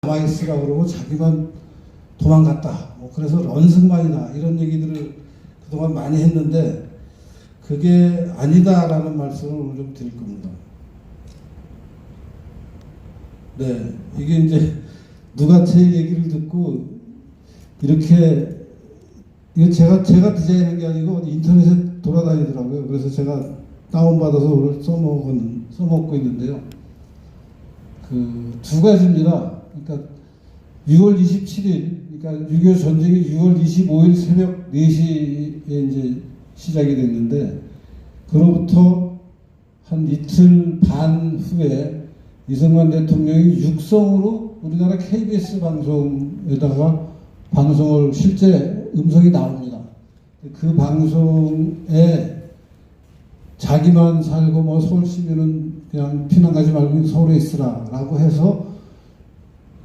남아있으라 그러고 자기만 도망갔다. 뭐 그래서 런승만이다. 이런 얘기들을 그동안 많이 했는데 그게 아니다라는 말씀을 오늘 좀 드릴 겁니다. 네, 이게 이제 누가 제 얘기를 듣고 이렇게 이거 제가 디자인한 게 아니고 인터넷에 돌아다니더라고요. 그래서 제가 다운받아서 오늘 써먹고 있는데요. 그 두 가지입니다. 그러니까 6월 27일, 그러니까 6.25 전쟁이 6월 25일 새벽 4시에 이제 시작이 됐는데, 그로부터 한 이틀 반 후에 이승만 대통령이 육성으로 우리나라 KBS 방송에다가 방송을 실제 음성이 나옵니다. 그 방송에 자기만 살고 뭐 서울 시민은 그냥 피난 가지 말고 서울에 있으라라고 해서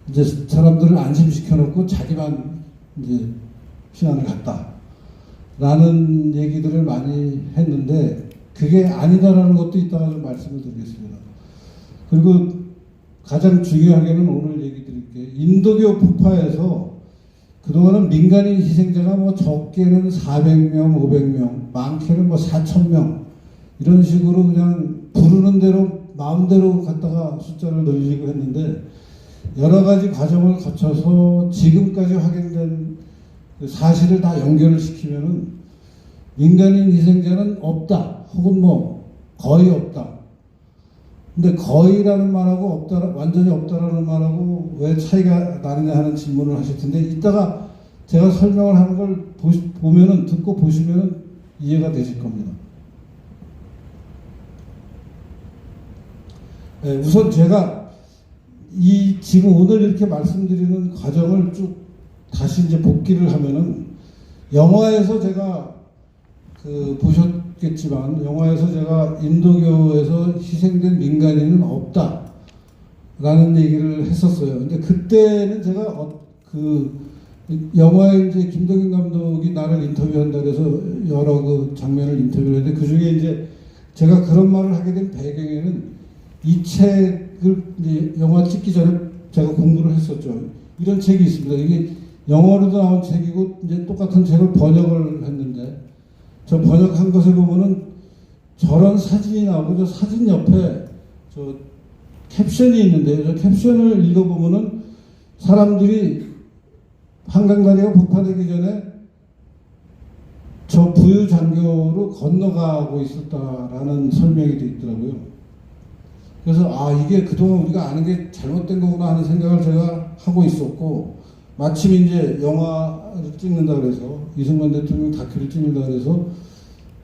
이제 사람들을 안심시켜 놓고 자기만 이제 피난을 갔다라는 얘기들을 많이 했는데 그게 아니다라는 것도 이따가 좀 말씀을 드리겠습니다. 그리고 가장 중요하게는 오늘 얘기 드릴게요. 인도교 폭파에서 그동안은 민간인 희생자가 뭐 적게는 400명, 500명, 많게는 뭐 4,000명 이런 식으로 그냥 부르는 대로 마음대로 갖다가 숫자를 늘리고 했는데 여러 가지 과정을 거쳐서 지금까지 확인된 그 사실을 다 연결을 시키면은 민간인 희생자는 없다 혹은 뭐 거의 없다. 근데 거의라는 말하고 없다, 완전히 없다라는 말하고 왜 차이가 나느냐 하는 질문을 하실 텐데 이따가 제가 설명을 하는 걸 보면은 듣고 보시면은 이해가 되실 겁니다. 네, 우선 제가 지금 오늘 이렇게 말씀드리는 과정을 쭉 다시 이제 복기를 하면은 영화에서 제가 보셨겠지만 영화에서 제가 인도교에서 희생된 민간인은 없다라는 얘기를 했었어요. 근데 그때는 제가 영화에 이제 김동인 감독이 나를 인터뷰한다 그래서 여러 그 장면을 인터뷰를 했는데 그 중에 이제 제가 그런 말을 하게 된 배경에는 이 책을 이제 영화 찍기 전에 제가 공부를 했었죠. 이런 책이 있습니다. 이게 영어로도 나온 책이고 이제 똑같은 책을 번역을 했는데 저 번역한 것에 보면은 저런 사진이 나오고 저 사진 옆에 저 캡션이 있는데 저 캡션을 읽어보면은 사람들이 한강다리가 폭파되기 전에 저 부유장교로 건너가고 있었다라는 설명이 되어 있더라고요. 그래서 이게 그동안 우리가 아는 게 잘못된 거구나 하는 생각을 제가 하고 있었고 마침 이제 영화를 찍는다 그래서 이승만 대통령 다큐를 찍는다 그래서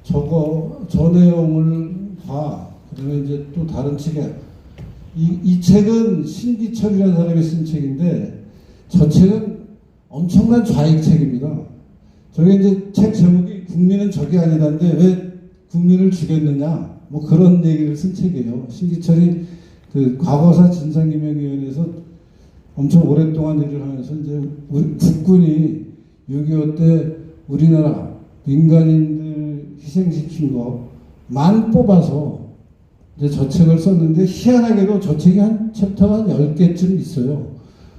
저 내용을 그다음에 이제 또 다른 책에 이 책은 신기철이라는 사람이 쓴 책인데 저 책은 엄청난 좌익책입니다. 저게 이제 책 제목이 국민은 적이 아니다인데 왜 국민을 죽였느냐 뭐 그런 얘기를 쓴 책이에요. 신기철이 그 과거사 진상규명위원회에서 엄청 오랫동안 일을 하면서 이제 우리 국군이 6.25 때 우리나라 민간인들 희생시킨 거만 뽑아서 이제 저 책을 썼는데 희한하게도 저 책이 한 챕터가 한 10개쯤 있어요.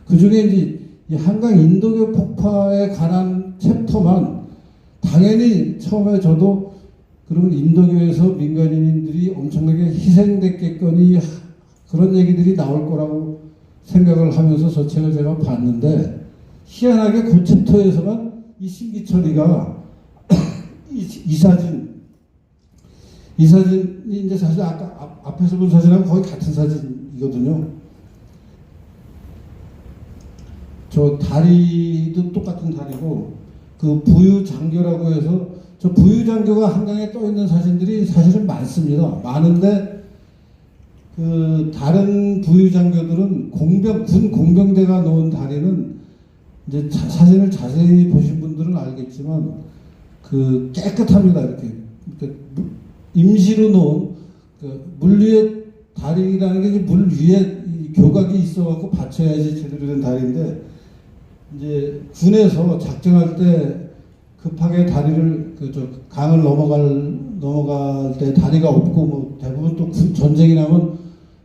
그 중에 이제 이 한강 인도교 폭파에 관한 챕터만 당연히 처음에 저도 그러면 인도교에서 민간인들이 엄청나게 희생됐겠거니 그런 얘기들이 나올 거라고 생각을 하면서 저 책을 제가 봤는데 희한하게 그 챕터에서만 이 신기철이가 이 사진이 이제 사실 아까 앞에서 본 사진하고 거의 같은 사진이거든요. 저 다리도 똑같은 다리고 그 부유장교라고 해서 저 부유장교가 한강에 떠 있는 사진들이 사실은 많습니다. 많은데 그 다른 부유장교들은 군 공병대가 놓은 다리는 이제 사진을 자세히 보신 분들은 알겠지만 그 깨끗합니다. 이렇게 임시로 놓은 물 위에 다리라는 게 이제 물 위에 교각이 있어갖고 받쳐야지 제대로 된 다리인데 이제 군에서 작전할 때 급하게 다리를 강을 넘어갈 때 다리가 없고 뭐 대부분 또 전쟁이 나면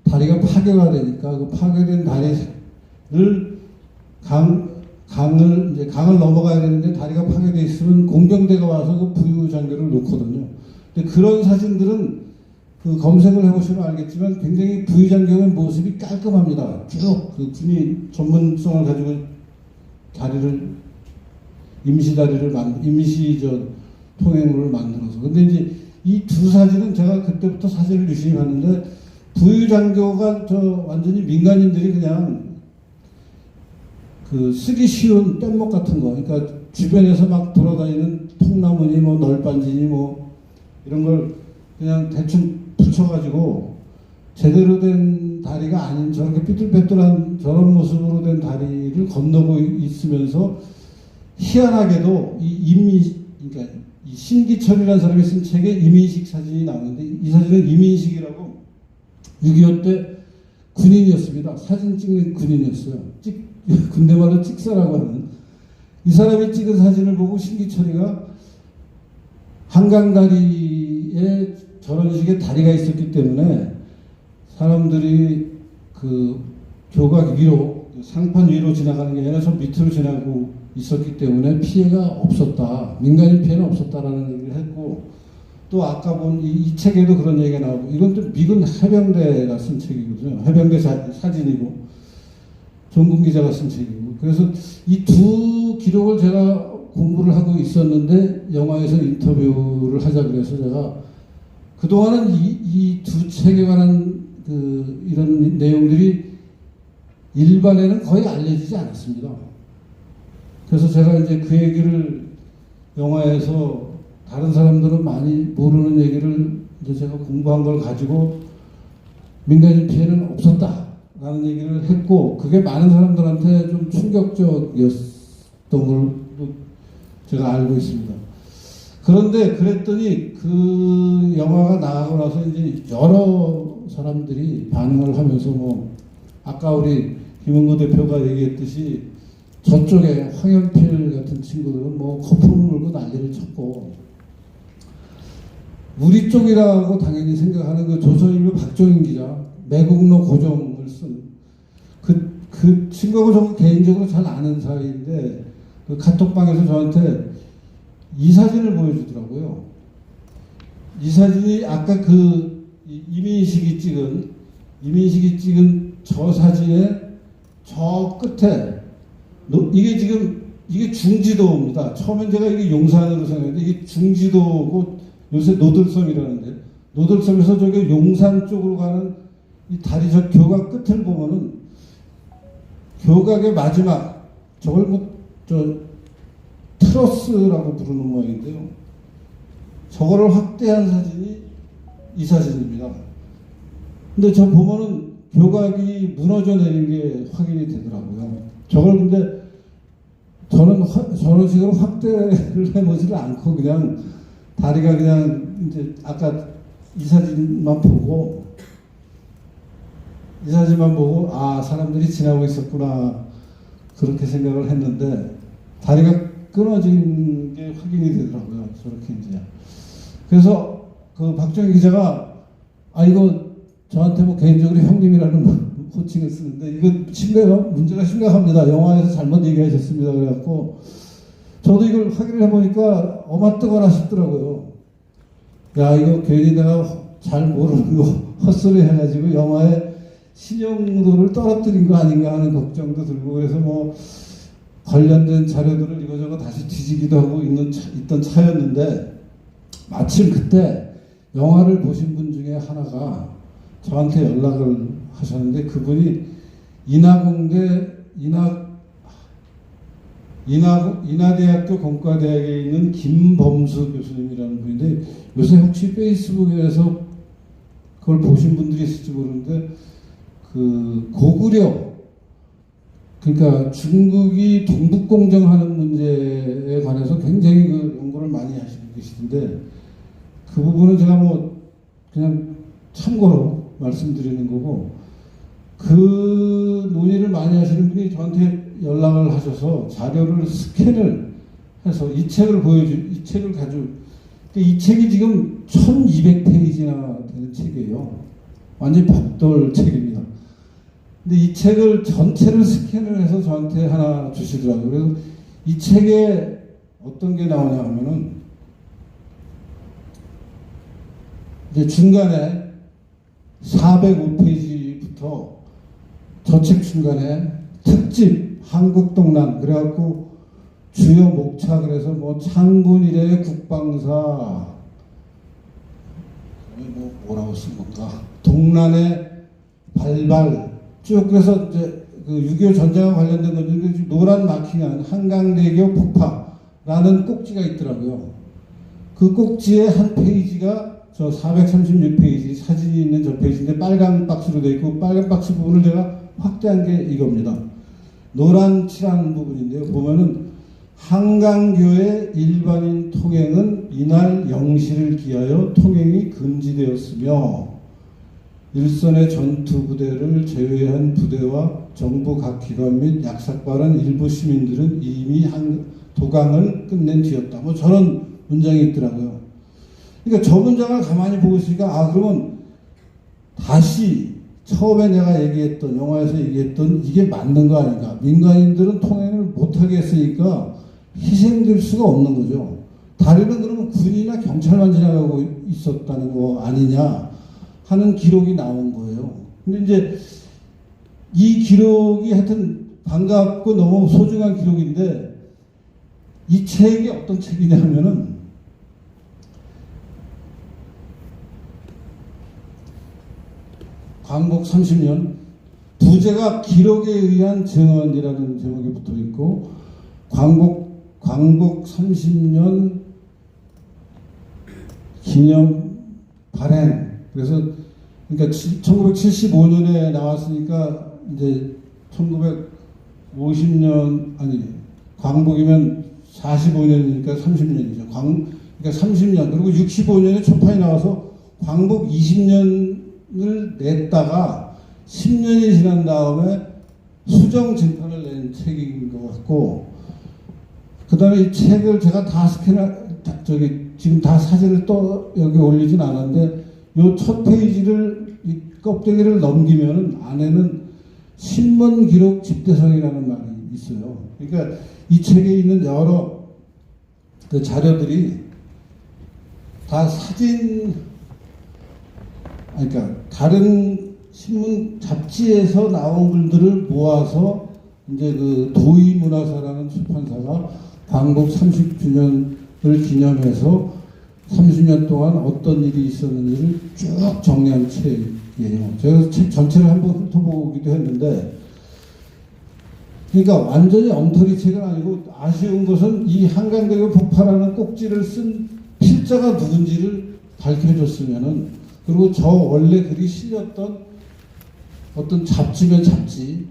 다리가 파괴가 되니까 그 파괴된 다리를 강을 넘어가야 되는데 다리가 파괴되어 있으면 공병대가 와서 그 부유장교를 놓거든요. 근데 그런 사진들은 그 검색을 해보시면 알겠지만 굉장히 부유장교의 모습이 깔끔합니다. 쭉 그 군이 전문성을 가지고 임시 통행로를 만들어서. 근데 이제 이 두 사진은 제가 그때부터 사진을 유심히 봤는데, 부유장교가 완전히 민간인들이 그냥 그 쓰기 쉬운 뗏목 같은 거, 그러니까 주변에서 막 돌아다니는 통나무니 뭐 널빤지니 뭐 이런 걸 그냥 대충 붙여가지고 제대로 된 다리가 아닌 저렇게 삐뚤빼뚤한 저런 모습으로 된 다리를 건너고 있으면서, 희한하게도 그러니까 이 신기철이라는 사람이 쓴 책에 이민식 사진이 나오는데, 이 사진은 이민식이라고 6.25 때 군인이었습니다. 사진 찍는 군인이었어요. 군대 말로 찍사라고 하는. 이 사람이 찍은 사진을 보고 신기철이가 한강다리에 저런 식의 다리가 있었기 때문에 사람들이 그 교각 위로, 상판 위로 지나가는 게 아니라 저 밑으로 지나고 있었기 때문에 피해가 없었다. 민간인 피해는 없었다라는 얘기를 했고, 또 아까 본 이 책에도 그런 얘기가 나오고, 이건 또 미군 해병대가 쓴 책이거든요. 해병대 사진이고, 종군 기자가 쓴 책이고. 그래서 이 두 기록을 제가 공부를 하고 있었는데, 영화에서 인터뷰를 하자 그래서 제가 그동안은 이 두 책에 관한 이런 내용들이 일반에는 거의 알려지지 않았습니다. 그래서 제가 이제 그 얘기를 영화에서 다른 사람들은 많이 모르는 얘기를 이제 제가 공부한 걸 가지고 민간인 피해는 없었다라는 얘기를 했고, 그게 많은 사람들한테 좀 충격적이었던 걸 제가 알고 있습니다. 그런데 그랬더니 그 영화가 나가고 나서 이제 여러 사람들이 반응을 하면서, 뭐 아까 우리 김은구 대표가 얘기했듯이 저쪽에 황현필 같은 친구들은 뭐 거품을 물고 난리를 쳤고, 우리 쪽이라고 당연히 생각하는 그 조선일보 박종인 기자, 매국노 고정을 쓴 그 친구하고 저는 개인적으로 잘 아는 사이인데, 그 카톡방에서 저한테 이 사진을 보여주더라고요. 이 사진이 아까 이민식이 찍은 저 사진의 저 끝에, 이게 중지도입니다. 처음엔 제가 이게 용산으로 생각했는데, 이게 중지도고 요새 노들섬이라는데, 노들섬에서 저기 용산 쪽으로 가는 이 다리 저 교각 끝을 보면은, 교각의 마지막, 저걸 트러스라고 부르는 모양인데요. 저거를 확대한 사진이 이 사진입니다. 근데 저 보면은 교각이 무너져 내린 게 확인이 되더라고요. 저걸 근데 저는 저런 식으로 확대를 해보지를 않고 그냥 다리가 그냥 이제 아까 이 사진만 보고 아, 사람들이 지나고 있었구나, 그렇게 생각을 했는데, 다리가 끊어진 게 확인이 되더라고요. 저렇게 이제. 그래서 그 박정희 기자가 이거 저한테 뭐 개인적으로 형님이라는 호칭을 쓰는데, 이거 문제가 심각합니다. 영화에서 잘못 얘기하셨습니다. 그래갖고 저도 이걸 확인을 해보니까 어마뜨거나 싶더라고요. 야, 이거 괜히 내가 잘 모르는 거 헛소리 해가지고 영화에 신용도를 떨어뜨린 거 아닌가 하는 걱정도 들고, 그래서 뭐 관련된 자료들을 이거저거 다시 뒤지기도 하고 있던 차였는데, 마침 그때 영화를 보신 분 중에 하나가 저한테 연락을 하셨는데, 그분이 인하대학교 공과대학에 있는 김범수 교수님이라는 분인데, 요새 혹시 페이스북에서 그걸 보신 분들이 있을지 모르는데, 그 고구려, 그러니까 중국이 동북공정하는 문제에 관해서 굉장히 그 연구를 많이 하시고 계시던데, 그 부분은 제가 뭐 그냥 참고로 말씀드리는 거고, 그 논의를 많이 하시는 분이 저한테 연락을 하셔서 자료를 스캔을 해서 이 책을 이 책을 가지고, 이 책이 지금 1200페이지나 되는 책이에요. 완전히 벽돌 책입니다. 근데 이 책을 전체를 스캔을 해서 저한테 하나 주시더라고요. 그래서 이 책에 어떤 게 나오냐 하면은 이제 중간에 405페이지부터 저 책 중간에 특집 한국동란 그래갖고 주요 목차 그래서 뭐 창군 이래 국방사 뭐라고 쓴 건가 동란의 발발 쭉 그래서 이제 그 6.25 전쟁과 관련된 건데 노란 마킹한 한강대교 폭파라는 꼭지가 있더라고요. 그 꼭지에 한 페이지가 저 436페이지 사진이 있는 저 페이지인데 빨간 박스로 되어 있고 빨간 박스 부분을 제가 확대한 게 이겁니다. 노란 칠한 부분인데요. 보면은 한강교의 일반인 통행은 이날 0시를 기하여 통행이 금지되었으며 일선의 전투부대를 제외한 부대와 정부 각 기관 및 약삭발한 일부 시민들은 이미 도강을 끝낸 뒤였다. 뭐 저런 문장이 있더라고요. 그러니까 저 문장을 가만히 보고 있으니까 아 그러면 다시 처음에 내가 얘기했던 영화에서 얘기했던 이게 맞는 거 아닌가. 민간인들은 통행을 못하게 했으니까 희생될 수가 없는 거죠. 다리는 그러면 군이나 경찰만 지나가고 있었다는 거 아니냐 하는 기록이 나온 거예요. 근데 이제 이 기록이 하여튼 반갑고 너무 소중한 기록인데 이 책이 어떤 책이냐면은 광복 30년 부제가 기록에 의한 증언이라는 제목이 붙어 있고 광복 30년 기념 발행 그래서 그러니까 1975년에 나왔으니까 이제 1950년 아니 광복이면 45년이니까 30년이죠. 그러니까 30년 그리고 65년에 초판이 나와서 광복 20년을 냈다가 10년이 지난 다음에 수정 진판을 낸 책인 것 같고 그 다음에 이 책을 제가 다 지금 다 사진을 또 여기 올리진 않았는데 요 첫 페이지를 이 껍데기를 넘기면 안에는 신문 기록 집대성이라는 말이 있어요. 그러니까 이 책에 있는 여러 그 자료들이 다 그러니까 다른 신문 잡지에서 나온 글들을 모아서 이제 그 도의문화사라는 출판사가 광복 30주년을 기념해서 30년 동안 어떤 일이 있었는지를 쭉 정리한 책이에요. 제가 책 전체를 한번 훑어보기도 했는데 그러니까 완전히 엉터리 책은 아니고 아쉬운 것은 이 한강대교 폭파라는 꼭지를 쓴 필자가 누군지를 밝혀줬으면은 그리고 저 원래 글이 실렸던 어떤 잡지면 잡지의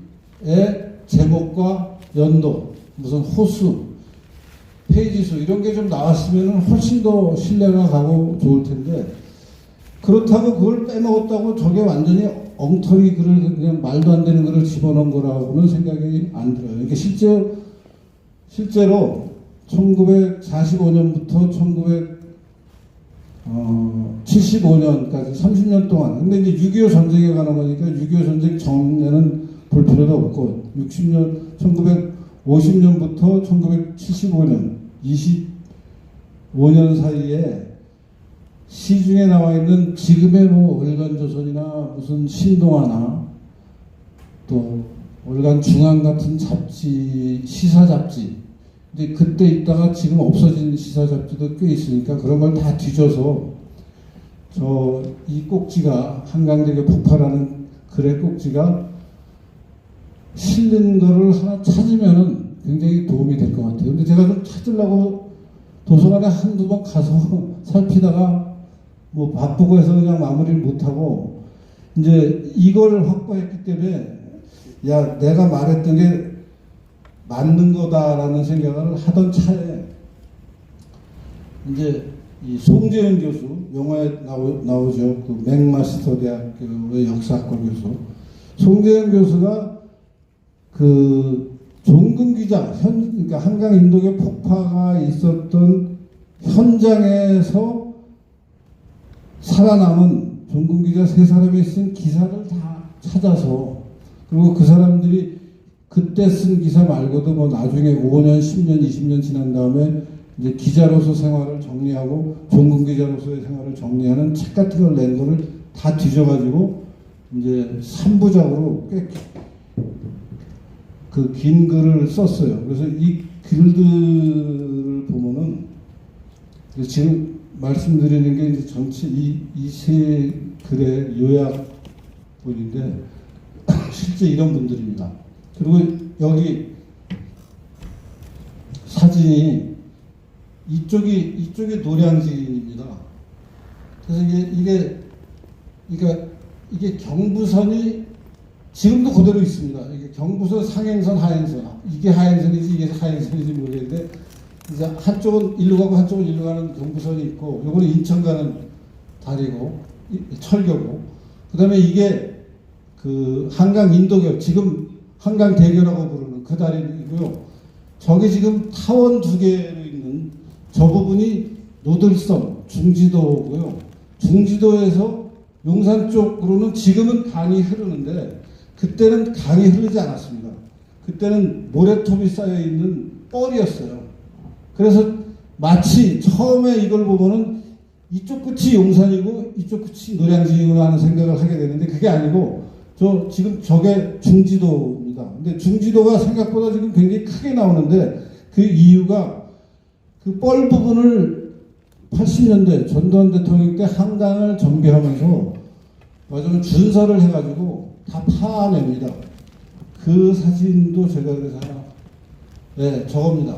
제목과 연도 무슨 호수 페이지 수 이런 게 좀 나왔으면 훨씬 더 신뢰가 가고 좋을 텐데 그렇다고 그걸 빼먹었다고 저게 완전히 엉터리 글을 그냥 말도 안 되는 글을 집어넣은 거라고는 생각이 안 들어요. 그러니까 실제로 1945년부터 1975년까지 30년 동안 근데 이제 6.25 전쟁에 관한 거니까 6.25 전쟁 전에는 볼 필요도 없고 1950년부터 1975년 25년 사이에 시중에 나와 있는 지금의 뭐 월간조선이나 무슨 신동아나 또 월간중앙 같은 잡지 시사 잡지 근데 그때 있다가 지금 없어진 시사 잡지도 꽤 있으니까 그런 걸 다 뒤져서 이 꼭지가 한강대교 폭파라는 글의 꼭지가 실린 거를 하나 찾으면은 굉장히 도움이 될 것 같아요. 근데 제가 좀 찾으려고 도서관에 한두 번 가서 살피다가 뭐 바쁘고 해서 그냥 마무리를 못하고 이제 이걸 확보했기 때문에 야 내가 말했던 게 맞는 거다라는 생각을 하던 차에 이제 이 송재현 교수 영화에 나오죠. 그 맥마스터 대학교의 역사학과 교수 송재현 교수가 그 종근기장 그러니까 한강 인도교 폭파가 있었던 현장에서 살아남은 종근기자 3사람이 쓴 기사를 다 찾아서 그리고 그 사람들이 그때 쓴 기사 말고도 뭐 나중에 5년, 10년, 20년 지난 다음에 이제 기자로서 생활을 정리하고 종군 기자로서의 생활을 정리하는 책 같은 걸 낸 거를 다 뒤져가지고 이제 3부작으로 꽤 그 긴 글을 썼어요. 그래서 이 글들을 보면은 지금 말씀드리는 게 이제 전체 이 세 글의 요약본인데 실제 이런 분들입니다. 그리고 여기 사진이 이쪽이 노량진입니다. 그래서 이게 경부선이 지금도 그대로 있습니다. 이게 경부선 상행선, 하행선. 이게 하행선인지 이게 하행선인지 모르겠는데 이제 한쪽은 일로 가고 한쪽은 일로 가는 경부선이 있고, 요거는 인천 가는 다리고 철교고, 그다음에 이게 그 한강 인도교, 지금 한강 대교라고 부르는 그 다리고요. 저게 지금 타원 2개로 있는 저 부분이 노들섬 중지도고요. 중지도에서 용산 쪽으로는 지금은 강이 흐르는데 그때는 강이 흐르지 않았습니다. 그때는 모래톱이 쌓여 있는 뻘이었어요. 그래서 마치 처음에 이걸 보면은 이쪽 끝이 용산이고 이쪽 끝이 노량진이구나 하는 생각을 하게 되는데 그게 아니고 지금 저게 중지도입니다. 근데 중지도가 생각보다 지금 굉장히 크게 나오는데 그 이유가 그 뻘 부분을 80년대 전두환 대통령 때 한강을 정비하면서 맞으면 준설을 해가지고 다 파냅니다. 그 사진도 제가 그래서 하나 저겁니다.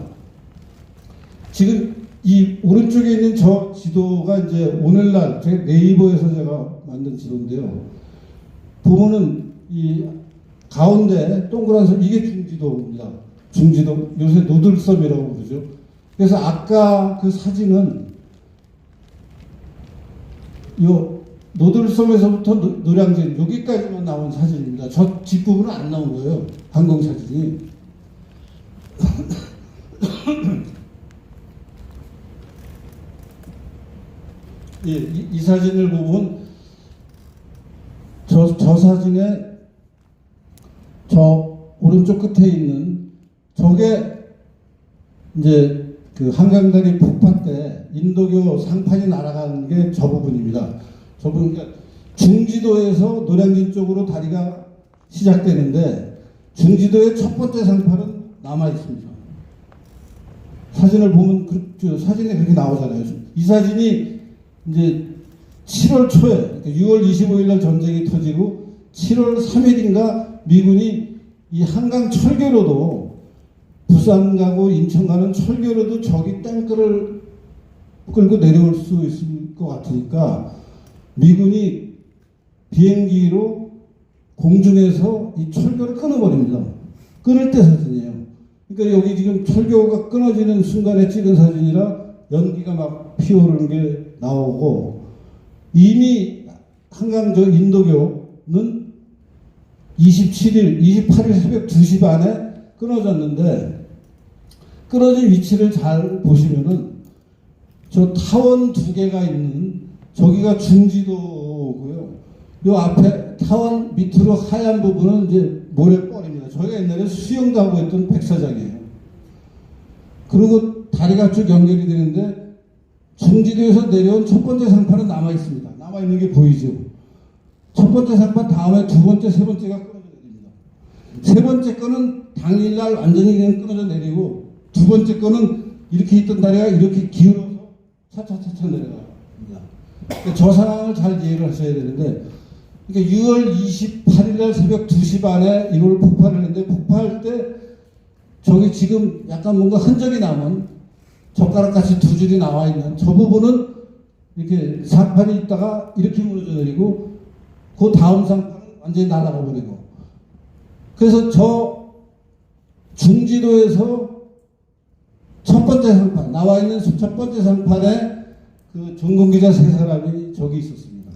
지금 이 오른쪽에 있는 저 지도가 이제 오늘날 제 네이버에서 제가 만든 지도인데요. 보면은 이 가운데 동그란 섬 이게 중지도입니다. 중지도 요새 노들섬이라고 부르죠. 그래서 아까 그 사진은 요 노들섬에서부터 노량진 여기까지만 나온 사진입니다. 저 뒷부분은 안 나온 거예요. 항공 사진이. 예, 이 사진을 보면 저 사진에 저 오른쪽 끝에 있는 저게 이제 그 한강다리 폭파 때 인도교 상판이 날아가는 게 저 부분입니다. 저 부분, 그러니까 중지도에서 노량진 쪽으로 다리가 시작되는데 중지도의 첫 번째 상판은 남아 있습니다. 사진을 보면 사진에 그렇게 나오잖아요. 이 사진이 이제 7월 초에, 그러니까 6월 25일 날 전쟁이 터지고 7월 3일인가 미군이 이 한강 철교로도 부산 가고 인천 가는 철교로도 저기 탱크를 끌고 내려올 수 있을 것 같으니까 미군이 비행기로 공중에서 이 철교를 끊어버립니다. 끊을 때 사진이에요. 그러니까 여기 지금 철교가 끊어지는 순간에 찍은 사진이라 연기가 막 피어오르는 게 나오고, 이미 한강 저 인도교는 28일 새벽 2시 반에 끊어졌는데, 끊어진 위치를 잘 보시면은 저 타원 2개가 있는 저기가 중지도고요. 요 앞에 타원 밑으로 하얀 부분은 이제 모래벌입니다. 저희가 옛날에 수영도 하고 있던 백사장이에요. 그리고 다리가 쭉 연결이 되는데 중지도에서 내려온 첫 번째 상판은 남아 있습니다. 남아 있는 게 보이죠. 첫 번째 상판 다음에 두 번째, 세 번째가 끊어져 내립니다. 세 번째 거는 당일날 완전히 그냥 끊어져 내리고, 두 번째 거는 이렇게 있던 다리가 이렇게 기울어서 차차차차 내려갑니다. 그러니까 저 상황을 잘 이해를 하셔야 되는데, 그러니까 6월 28일 날 새벽 2시 반에 이걸 폭발을 했는데, 폭발할 때 저기 지금 약간 뭔가 흔적이 남은 젓가락같이 두 줄이 나와 있는 저 부분은 이렇게 상판이 있다가 이렇게 무너져 내리고, 그 다음 상판은 완전히 날아가 버리고, 그래서 저 중지도에서 첫 번째 상판, 나와 있는 첫 번째 상판에 그 전공기자 3사람이 저기 있었습니다.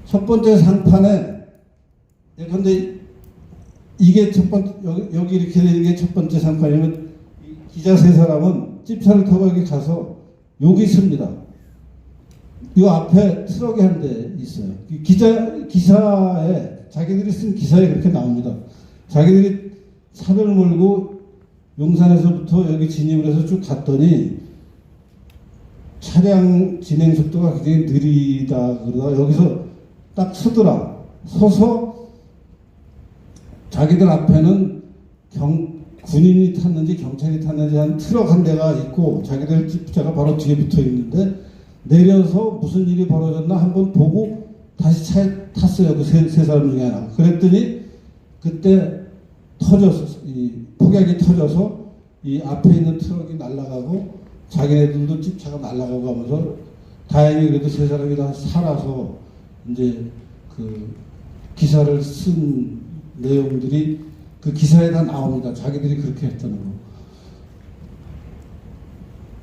첫 번째 상판에, 예컨대 이게 첫 번째, 여기 이렇게 되는 게 첫 번째 상판이면 기자 3사람은 찝차를 타고 여기 가서 여기 씁니다. 이 앞에 트럭이 한 대 있어요. 기사에 자기들이 쓴 기사에 그렇게 나옵니다. 자기들이 차를 몰고 용산에서부터 여기 진입을 해서 쭉 갔더니 차량 진행 속도가 굉장히 느리다 그러다가 여기서 딱 서더라. 서서 자기들 앞에는 군인이 탔는지 경찰이 탔는지 한 트럭 한 대가 있고 자기들 집차가 바로 뒤에 붙어 있는데 내려서 무슨 일이 벌어졌나 한번 보고 다시 차에 탔어요. 그 세 사람 중에 하나. 그랬더니 그때 터져서 이 폭약이 터져서 이 앞에 있는 트럭이 날아가고 자기네들도 집차가 날아가고 하면서 다행히 그래도 세 사람이 다 살아서 이제 그 기사를 쓴 내용들이 그 기사에 다 나옵니다. 자기들이 그렇게 했다는 거.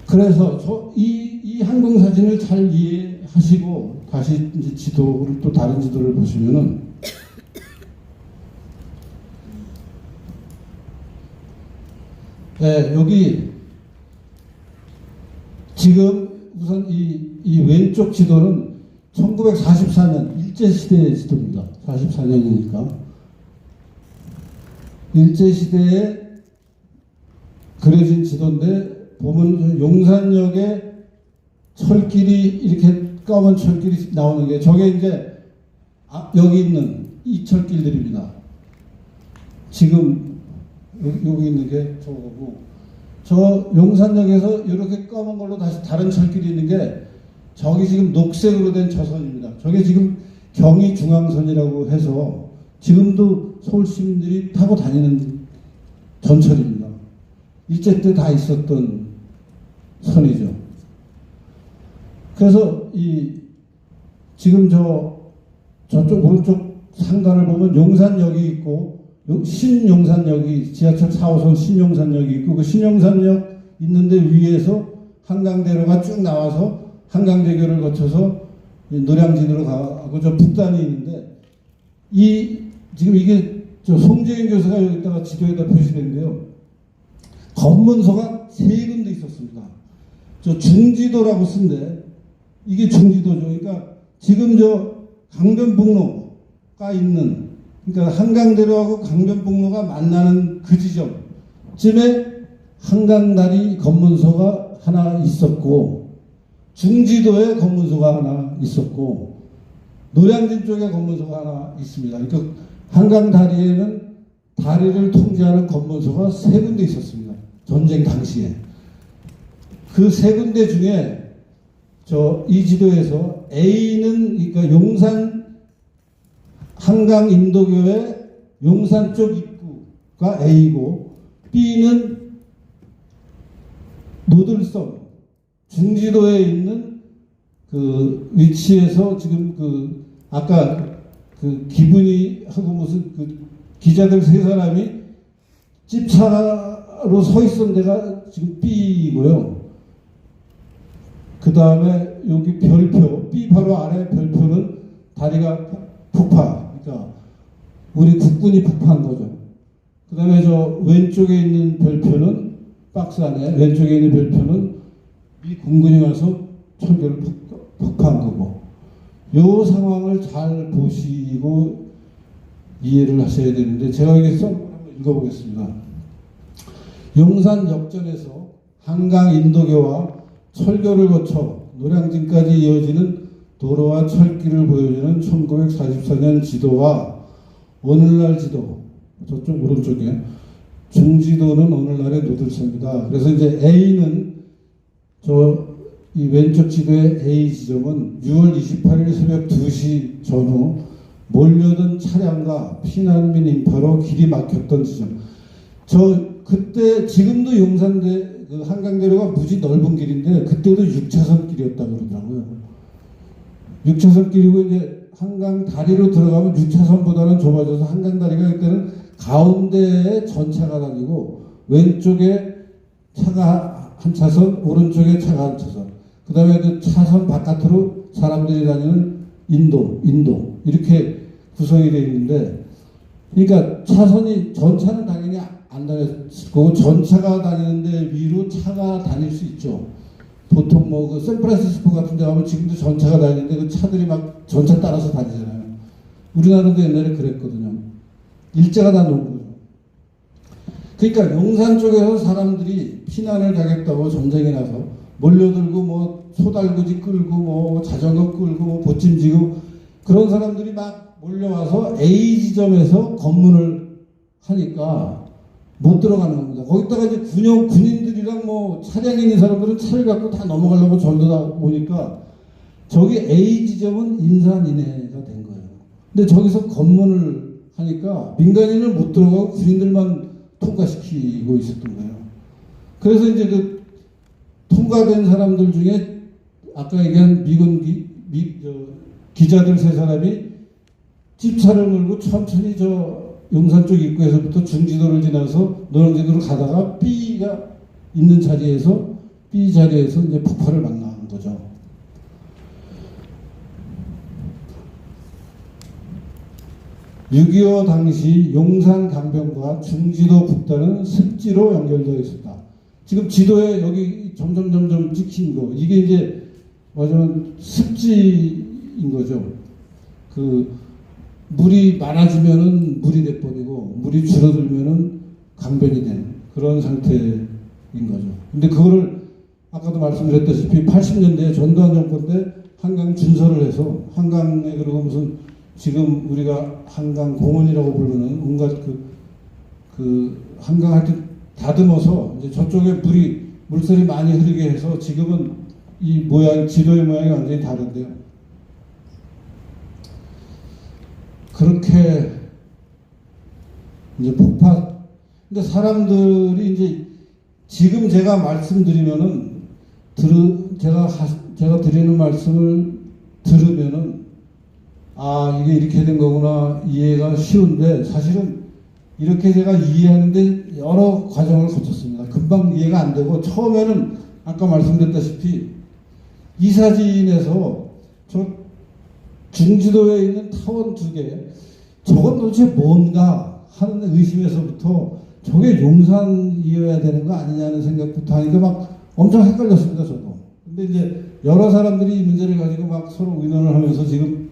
그래서 이 항공사진을 잘 이해하시고 다시 이제 지도를 또 다른 지도를 보시면은 네, 여기 지금 우선 이 왼쪽 지도는 1944년 일제시대의 지도입니다. 44년이니까 일제시대에 그려진 지도인데 보면 용산역에 철길이 이렇게 까만 철길이 나오는 게 저게 이제 여기 있는 이 철길들입니다. 지금 여기 있는 게 저거고 저 용산역에서 이렇게 까만 걸로 다시 다른 철길이 있는 게 저기 지금 녹색으로 된 저선입니다. 저게 지금 경의중앙선이라고 해서 지금도 서울 시민들이 타고 다니는 전철입니다. 일제 때 다 있었던 선이죠. 그래서 지금 저쪽 오른쪽 상단을 보면 용산역이 있고 신용산역이 지하철 4호선 신용산역이 있고 그 신용산역 있는데 위에서 한강대로가 쭉 나와서 한강대교를 거쳐서 노량진으로 가고 저 북단이 있는데 지금 이게 저 송재인 교수가 여기다가 지도에다 표시된데요. 검문소가 3군데 있었습니다. 저 중지도라고 쓴데 이게 중지도죠. 그러니까 지금 저 강변북로가 있는 그러니까 한강대로하고 강변북로가 만나는 그 지점쯤에 한강다리 검문소가 하나 있었고 중지도에 검문소가 하나 있었고 노량진 쪽에 검문소가 하나 있습니다. 그러니까 한강다리에는 다리를 통제하는 검문소가 3군데 있었습니다. 전쟁 당시에. 그 3군데 중에 이 지도에서 A는 그러니까 용산 한강 인도교회 용산 쪽 입구가 A고 B는 노들섬 중지도에 있는 그 위치에서 지금 아까 기분이 하고 무슨 기자들 3사람이 집차로 서 있던 데가 지금 B이고요. 그 다음에 여기 별표, B 바로 아래 별표는 다리가 폭파. 그러니까 우리 국군이 폭파한 거죠. 그 다음에 저 왼쪽에 있는 별표는 박스 안에 왼쪽에 있는 별표는 미 군군이 와서 철교를 폭파한 거고. 요 상황을 잘 보시고 이해를 하셔야 되는데 제가 여기 써 한번 읽어보겠습니다. 용산 역전에서 한강 인도교와 철교를 거쳐 노량진까지 이어지는 도로와 철길을 보여주는 1944년 지도와 오늘날 지도, 저쪽 오른쪽에 중지도는 오늘날의 노들섬입니다. 그래서 이제 A는 이 왼쪽 지도의 A 지점은 6월 28일 새벽 2시 전후 몰려든 차량과 피난민 인파로 길이 막혔던 지점. 그때 지금도 용산대 한강대로가 무지 넓은 길인데 그때도 6차선 길이었다고 그러더라고요. 6차선 길이고 이제 한강 다리로 들어가면 6차선보다는 좁아져서 한강 다리가 그때는 가운데에 전차가 다니고 왼쪽에 차가 한 차선, 오른쪽에 차가 한 차선. 그 다음에 그 차선 바깥으로 사람들이 다니는 인도 이렇게 구성이 되어 있는데, 그러니까 전차는 당연히 안 다녔을 거고 전차가 다니는데 위로 차가 다닐 수 있죠. 보통 샌프란시스코 같은 데 가면 지금도 전차가 다니는데 그 차들이 막 전차 따라서 다니잖아요. 우리나라도 옛날에 그랬거든요. 일제가 다 놓은 거죠. 그러니까 용산 쪽에서 사람들이 피난을 가겠다고 전쟁이 나서 몰려들고 뭐 소달구지 끌고 뭐 자전거 끌고 뭐 보찜 지고 그런 사람들이 막 몰려와서 A 지점에서 검문을 하니까 못 들어가는 겁니다. 거기다가 이제 군인들이랑 뭐 차량 있는 사람들은 차를 갖고 다 넘어가려고 절로 다 오니까 저기 A 지점은 인산인해가 된 거예요. 근데 저기서 검문을 하니까 민간인은 못 들어가고 군인들만 통과시키고 있었던 거예요. 그래서 이제 그 통과된 사람들 중에 아까 얘기한 미군 기자들 세 사람이 집차를 몰고 천천히 저 용산 쪽 입구에서부터 중지도를 지나서 노량진으로 가다가 B가 있는 자리에서 B 자리에서 이제 폭발을 만난 거죠. (6.25) 당시 용산 강변과 중지도 북단은 습지로 연결되어 있었다. 지금 지도에 여기 점점 찍힌 거 이게 이제 맞으면 습지인 거죠. 그 물이 많아지면은 물이 돼버리고 물이 줄어들면은 강변이 되는 그런 상태인 거죠. 근데 그거를 아까도 말씀드렸다시피 80년대 전두환 정권 때 한강 준설을 해서 한강에 그리고 무슨 지금 우리가 한강 공원이라고 부르는 온갖 그 한강 하여튼 다듬어서 이제 저쪽에 물살이 많이 흐르게 해서 지금은 이 모양 지도의 모양이 완전히 다른데요. 그렇게 이제 폭파. 근데 사람들이 이제 지금 제가 말씀드리면은 제가 드리는 말씀을 들으면은 아 이게 이렇게 된 거구나 이해가 쉬운데 사실은 이렇게 제가 이해하는데 여러 과정을 거쳤습니다. 금방 이해가 안 되고 처음에는 아까 말씀드렸다시피 이 사진에서 저 중지도에 있는 타원 2개 저건 도대체 뭔가 하는 의심에서부터 저게 용산이어야 되는 거 아니냐는 생각부터 하니까 막 엄청 헷갈렸습니다. 저도. 근데 이제 여러 사람들이 이 문제를 가지고 막 서로 의논을 하면서 지금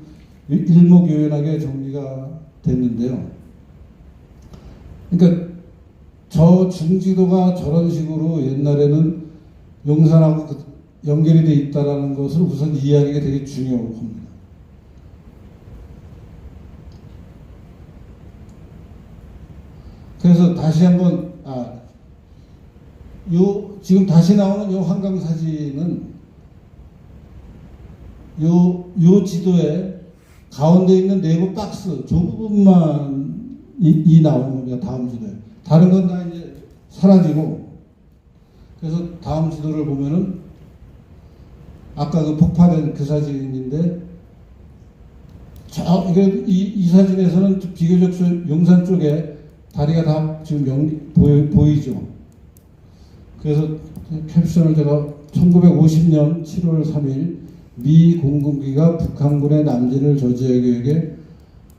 일목요연하게 정리가 됐는데요. 그러니까 저 중지도가 저런 식으로 옛날에는 용산하고 연결이 돼 있다라는 것을 우선 이해하기가 되게 중요합니다. 그래서 다시 한번 지금 다시 나오는 요 한강 사진은 요 지도에 가운데 있는 네모 박스 저 부분만 이 나오는 겁니다. 다음 지도에 다른 건 다 이제 사라지고 그래서 다음 지도를 보면은 아까 그 폭파된 그 사진인데 이 사진에서는 비교적 용산 쪽에 다리가 다 지금 보이죠. 그래서 캡션을 제가 1950년 7월 3일 미 공군기가 북한군의 남진을 저지하기 위해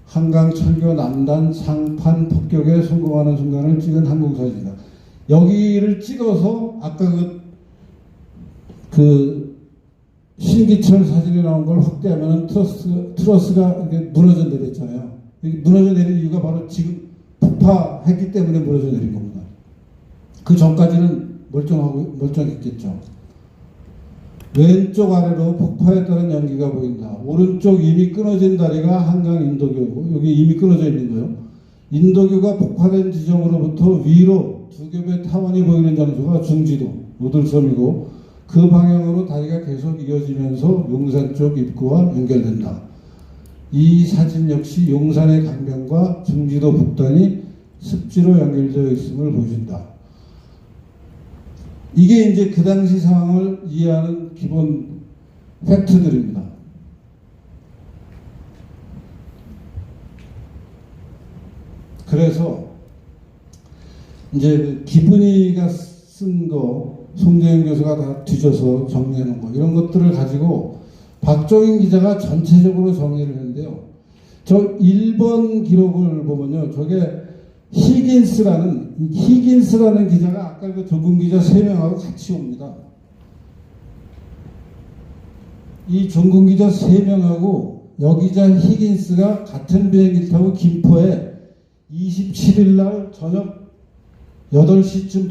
한강 철교 남단 상판 폭격에 성공하는 순간을 찍은 항공사진이다. 여기를 찍어서 아까 그 신기철 사진에 나온 걸 확대하면 트러스가 이렇게 무너져 내렸잖아요. 무너져 내린 이유가 바로 지금 폭파했기 때문에 무너져 내린 겁니다. 그 전까지는 멀쩡했겠죠. 왼쪽 아래로 폭파에 따른 연기가 보인다. 오른쪽 이미 끊어진 다리가 한강 인도교고 여기 이미 끊어져 있는 거예요. 인도교가 폭파된 지점으로부터 위로 2겹의 타원이 보이는 장소가 중지도 노들섬이고 그 방향으로 다리가 계속 이어지면서 용산 쪽 입구와 연결된다. 이 사진 역시 용산의 강변과 중지도 북단이 습지로 연결되어 있음을 보여준다. 이게 이제 그 당시 상황을 이해하는 기본 팩트들입니다. 그래서 이제 그 기분이가 쓴 거 송재현 교수가 다 뒤져서 정리해놓은 거 이런 것들을 가지고 박종인 기자가 전체적으로 정리를 했는데요. 저 1번 기록을 보면요. 저게 히긴스라는 기자가 아까 그 조금 기자 3명하고 같이 옵니다. 이 종군 기자 3명하고 여기자 히긴스가 같은 비행기 타고 김포에 27일 날 저녁 8시쯤